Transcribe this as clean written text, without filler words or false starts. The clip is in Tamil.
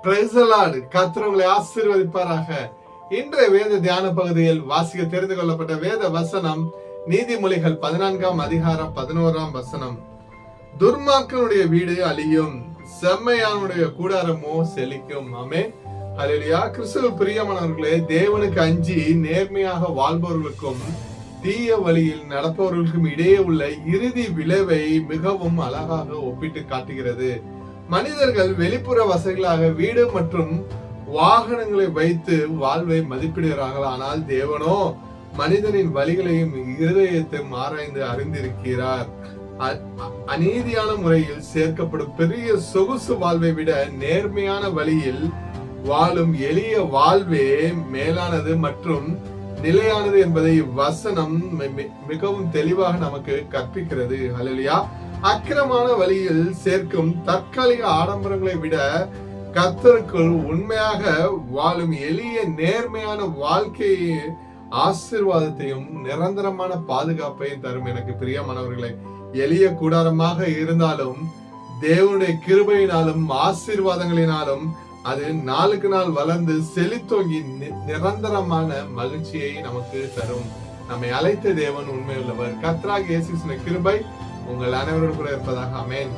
Praise the Lord. கர்த்தர் உங்களை ஆசீர்வதிப்பாராக. இன்றைய வேத தியான பகுதியில் வாசிக்க தெரிந்து கொள்ளப்பட்ட வேத வசனம் நீதிமொழிகள் 14ஆம் அதிகாரம் 11ஆம் வசனம். துர்மார்க்கனுடைய வீடு அழியும், செம்மையானுடைய கூடாரமோ செழிக்கும். ஆமென். ஹல்லேலூயா. கிறிஸ்துவுக்குள் பிரியமானவர்களே, தேவனுக்கு அஞ்சி நேர்மையாக வாழ்பவர்களுக்கும் தீய வழியில் நடப்பவர்களுக்கும் இடையே உள்ள இறுதி விளைவை மிகவும் அழகாக ஒப்பிட்டு காட்டுகிறது. மனிதர்கள் வெளிப்புற வசதிகளாக வீடு மற்றும் வாகனங்களை வைத்து வாழ்வை மதிப்பிடுகிறார்கள். ஆனால் தேவனோ மனிதனின் வழிகளையும் இருதயத்தையும் ஆராய்ந்து அறிந்திருக்கிறார். அநீதியான முறையில் சேர்க்கப்படும் பெரிய சொகுசு வாழ்வை விட நேர்மையான வழியில் வாழும் எளிய வாழ்வே மேலானது மற்றும் நிலையானது என்பதை வசனம் மிகவும் தெளிவாக நமக்கு கற்பிக்கிறது. ஹல்லேலூயா. அக்கிரமான வழியில் சேர்க்கும் தற்காலிக ஆடம்பரங்களை விட கர்த்தருக்குள் உண்மையாக வாழும் எளிய நேர்மையான வாழ்க்கையை ஆசீர்வாதத்தையும் நிரந்தரமான பாதுகாப்பையும் தரும். எனக்கு பிரியமானவர்களே, எளிய கூடாரமாக இருந்தாலும் தேவனுடைய கிருபையினாலும் ஆசீர்வாதங்களினாலும் அது நாளுக்கு நாள் வளர்ந்து செழித்தோங்கி நிரந்தரமான மகிழ்ச்சியை நமக்கு தரும். நம்மை அழைத்த தேவன் உண்மையுள்ளவர். கர்த்தராகிய இயேசுவின் கிருபை உங்கள் அனைவரோடு கூட இருப்பதாக. ஆமென்.